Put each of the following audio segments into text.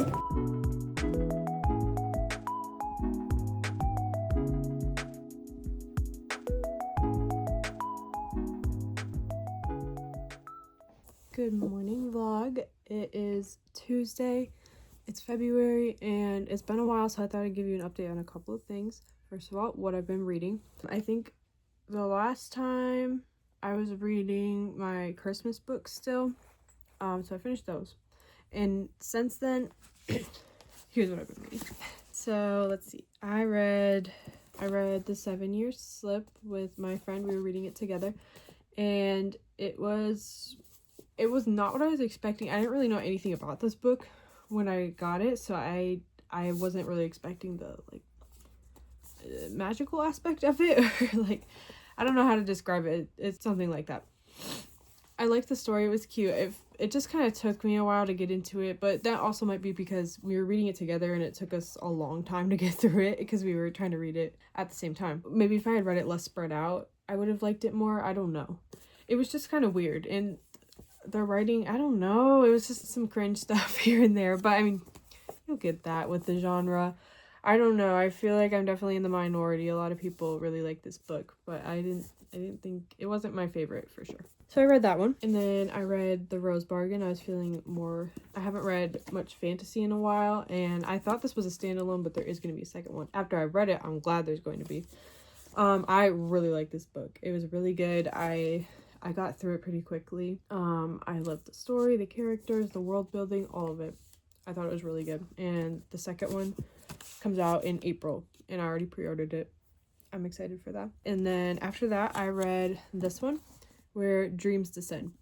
Good morning vlog. It is Tuesday. It's February and it's been a while, so I thought I'd give you an update on a couple of things. First of all, what I've been reading. I think the last time I was reading my Christmas books still. So I finished those. And since then, here's what I've been reading. So let's see. I read The 7 Year Slip with my friend. We were reading it together. And it was not what I was expecting. I didn't really know anything about this book when I got it, so I wasn't really expecting the magical aspect of it, or like, I don't know how to describe it. It's something like that. I liked the story. It was cute. It just kind of took me a while to get into it, but that also might be because we were reading it together and it took us a long time to get through it because we were trying to read it at the same time. Maybe if I had read it less spread out, I would have liked it more. I don't know. It was just kind of weird, and the writing, I don't know, it was just some cringe stuff here and there, but I mean, you'll get that with the genre. I don't know, I feel like I'm definitely in the minority. A lot of people really like this book, but I didn't think, it wasn't my favorite for sure. So I read that one, and then I read The Rose Bargain. I was feeling more, I haven't read much fantasy in a while, and I thought this was a standalone, but there is going to be a second one. After I read it, I'm glad there's going to be. I really like this book. It was really good. I got through it pretty quickly. I loved the story, the characters, the world building, all of it. I thought it was really good. And the second one comes out in April, and I already pre-ordered it. I'm excited for that. And then after that, I read this one, Where Dreams Descend.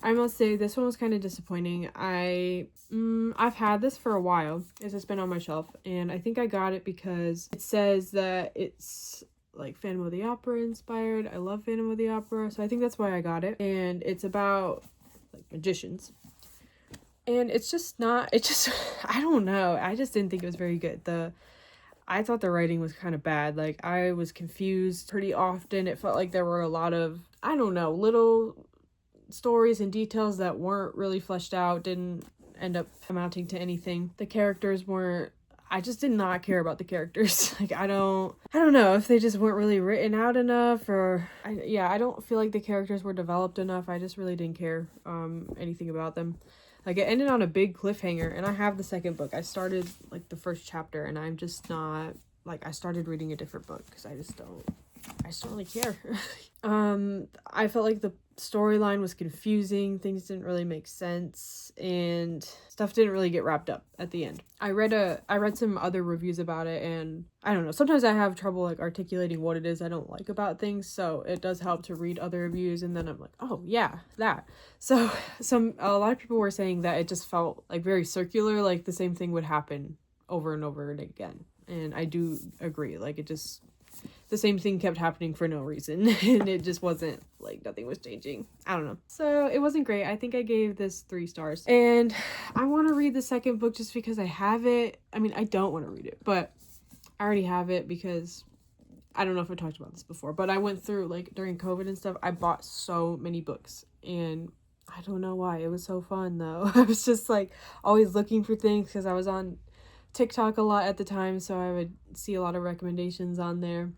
I must say, this one was kind of disappointing. I've had this for a while. It's just been on my shelf, and I think I got it because it says that it's like Phantom of the Opera inspired. I love Phantom of the Opera, so I think that's why I got it. And it's about like magicians, and it's just not, I don't know, I just didn't think it was very good. I thought the writing was kind of bad. Like, I was confused pretty often. It felt like there were a lot of, I don't know, little stories and details that weren't really fleshed out, didn't end up amounting to anything. The characters weren't, I just did not care about the characters. Like, I don't know if they just weren't really written out enough, or I don't feel like the characters were developed enough. I just really didn't care anything about them. Like, it ended on a big cliffhanger, and I have the second book. I started like the first chapter, and I'm just not, like, I started reading a different book because I just don't really care. I felt like the storyline was confusing. Things didn't really make sense, and stuff didn't really get wrapped up at the end. I read some other reviews about it, and I don't know, sometimes I have trouble like articulating what it is I don't like about things, so it does help to read other reviews, and then I'm like, oh yeah, that. So a lot of people were saying that it just felt like very circular, like the same thing would happen over and over and again, and I do agree. Like, it just, the same thing kept happening for no reason, and it just wasn't, like, nothing was changing. I don't know. So it wasn't great. I think I gave this 3 stars. And I want to read the second book just because I have it. I mean, I don't want to read it, but I already have it because, I don't know if I talked about this before, but I went through, like, during COVID and stuff, I bought so many books, and I don't know why. It was so fun, though. I was just, like, always looking for things because I was on TikTok a lot at the time, so I would see a lot of recommendations on there.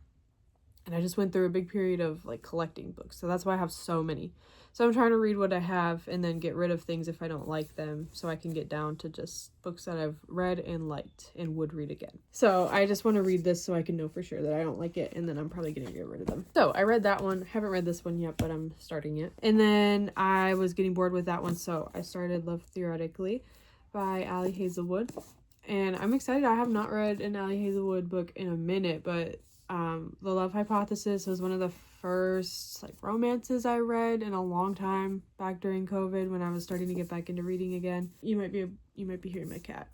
And I just went through a big period of like collecting books. So that's why I have so many. So I'm trying to read what I have and then get rid of things if I don't like them, so I can get down to just books that I've read and liked and would read again. So I just want to read this so I can know for sure that I don't like it, and then I'm probably going to get rid of them. So I read that one. Haven't read this one yet, but I'm starting it. And then I was getting bored with that one, so I started Love Theoretically by Ali Hazelwood. And I'm excited. I have not read an Ali Hazelwood book in a minute, but The Love Hypothesis was one of the first like romances I read in a long time, back during COVID when I was starting to get back into reading again. You might be hearing my cat.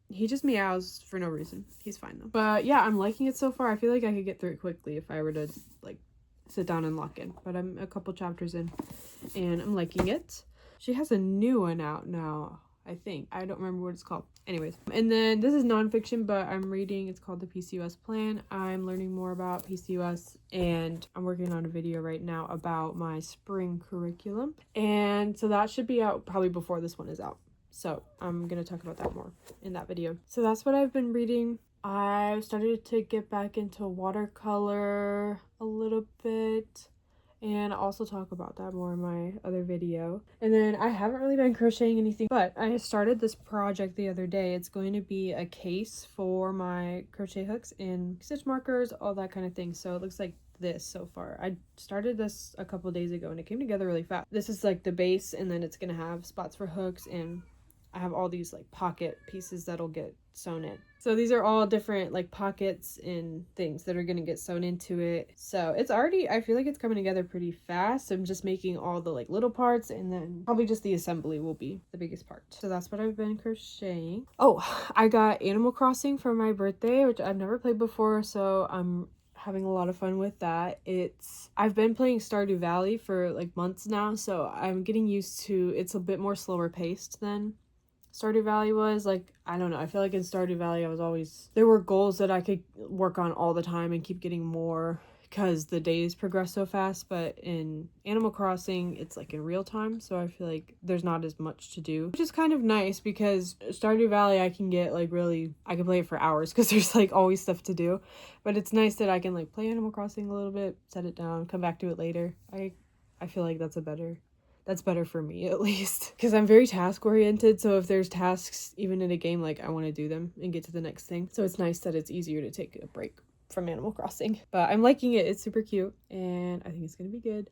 He just meows for no reason. He's fine though. But yeah, I'm liking it so far. I feel like I could get through it quickly if I were to like sit down and lock in. But I'm a couple chapters in and I'm liking it. She has a new one out now, I think. I don't remember what it's called. Anyways, and then this is nonfiction, but I'm reading, it's called The PCOS Plan. I'm learning more about PCOS, and I'm working on a video right now about my spring curriculum. And so that should be out probably before this one is out. So I'm gonna talk about that more in that video. So that's what I've been reading. I started to get back into watercolor a little bit, and I'll also talk about that more in my other video. And then I haven't really been crocheting anything, but I started this project the other day. It's going to be a case for my crochet hooks and stitch markers, all that kind of thing. So it looks like this so far. I started this a couple days ago and it came together really fast. This is like the base, and then it's gonna have spots for hooks, and I have all these like pocket pieces that'll get sewn in. So these are all different like pockets and things that are going to get sewn into it. So it's already, I feel like it's coming together pretty fast. I'm just making all the like little parts, and then probably just the assembly will be the biggest part. So that's what I've been crocheting. Oh, I got Animal Crossing for my birthday, which I've never played before, so I'm having a lot of fun with that. I've been playing Stardew Valley for like months now, so I'm getting used to, it's a bit more slower paced than Stardew Valley was. Like, I don't know, I feel like in Stardew Valley there were goals that I could work on all the time and keep getting more because the days progress so fast. But in Animal Crossing, it's like in real time, so I feel like there's not as much to do, which is kind of nice because Stardew Valley I can get like really, I can play it for hours because there's like always stuff to do. But it's nice that I can like play Animal Crossing a little bit, set it down, come back to it later. I feel like that's better for me, at least, because I'm very task oriented. So if there's tasks even in a game, like I want to do them and get to the next thing. So it's nice that it's easier to take a break from Animal Crossing. But I'm liking it. It's super cute and I think it's gonna be good.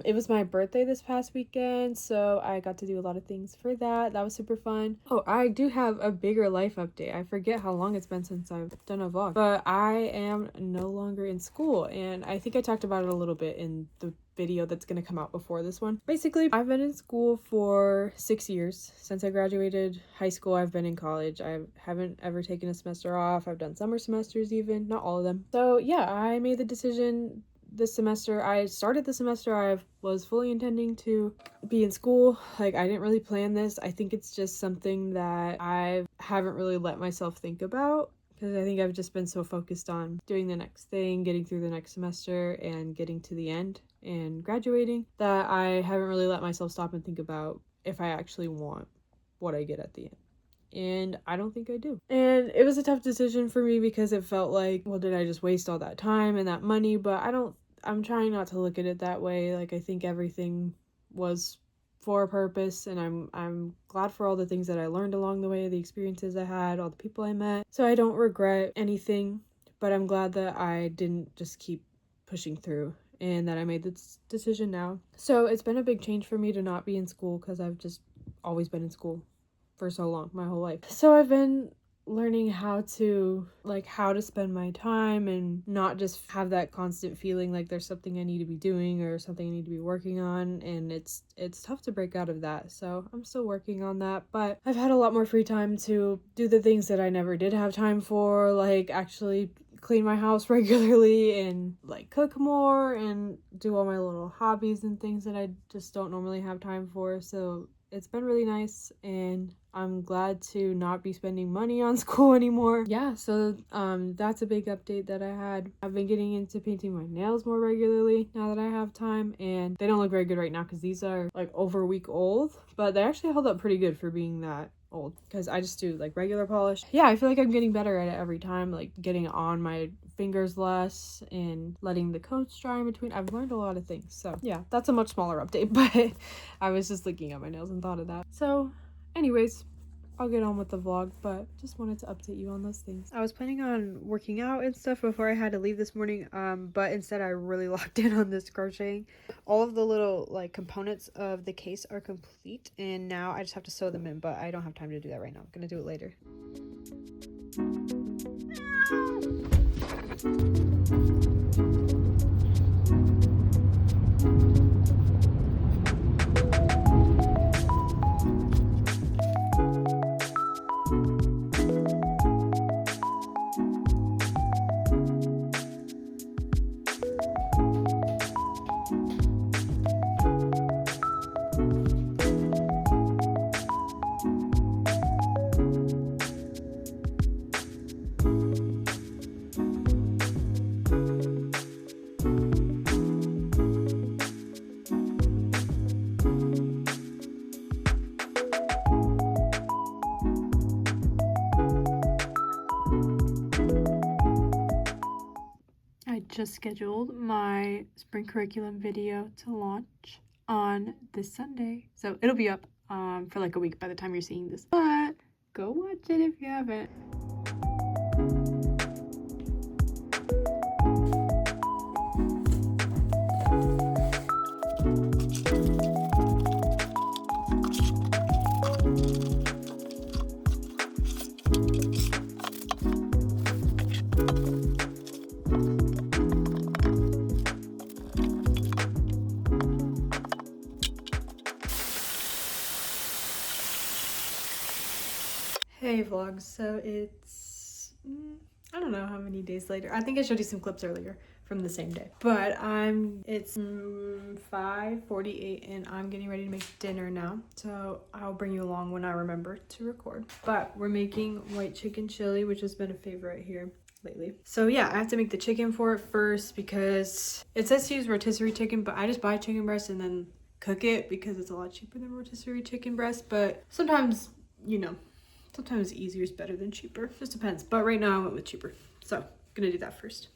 It was my birthday this past weekend, so I got to do a lot of things for that. That was super fun. Oh, I do have a bigger life update. I forget how long it's been since I've done a vlog, but I am no longer in school, and I think I talked about it a little bit in the video that's going to come out before this one. Basically, I've been in school for 6 years. Since I graduated high school, I've been in college. I haven't ever taken a semester off. I've done summer semesters even, not all of them. So yeah, I made the decision this semester. I started the semester, I was fully intending to be in school. Like, I didn't really plan this. I think it's just something that I haven't really let myself think about, because I think I've just been so focused on doing the next thing, getting through the next semester, and getting to the end and graduating, that I haven't really let myself stop and think about if I actually want what I get at the end. And I don't think I do. And it was a tough decision for me because it felt like, well, did I just waste all that time and that money? But I'm trying not to look at it that way. Like, I think everything was for a purpose, and I'm glad for all the things that I learned along the way, the experiences I had, all the people I met. So I don't regret anything, but I'm glad that I didn't just keep pushing through and that I made this decision now. So it's been a big change for me to not be in school, because I've just always been in school for so long, my whole life. So I've been learning how to spend my time and not just have that constant feeling like there's something I need to be doing or something I need to be working on, and it's tough to break out of that. So I'm still working on that, but I've had a lot more free time to do the things that I never did have time for, like actually clean my house regularly and like cook more and do all my little hobbies and things that I just don't normally have time for. So it's been really nice, and I'm glad to not be spending money on school anymore. Yeah, so that's a big update that I had. I've been getting into painting my nails more regularly now that I have time, and they don't look very good right now because these are like over a week old, but they actually held up pretty good for being that old, because I just do like regular polish. Yeah, I feel like I'm getting better at it every time, like getting on my fingers less and letting the coats dry in between. I've learned a lot of things. So yeah, that's a much smaller update, but I was just looking at my nails and thought of that. So anyways, I'll get on with the vlog, but just wanted to update you on those things. I was planning on working out and stuff before I had to leave this morning, but instead I really locked in on this crocheting. All of the little like components of the case are complete, and now I just have to sew them in, but I don't have time to do that right now. I'm gonna do it later. just scheduled my spring curriculum video to launch on this Sunday. So it'll be up for like a week by the time you're seeing this. But go watch it if you haven't. Hey vlogs, so it's I don't know how many days later. I think I showed you some clips earlier from the same day, but it's 5:48 and I'm getting ready to make dinner now, so I'll bring you along when I remember to record. But we're making white chicken chili, which has been a favorite here lately. So yeah, I have to make the chicken for it first because it says to use rotisserie chicken, but I just buy chicken breast and then cook it because it's a lot cheaper than rotisserie chicken breast. But sometimes, you know, sometimes easier is better than cheaper. Just depends. But right now I went with cheaper. So I'm gonna do that first.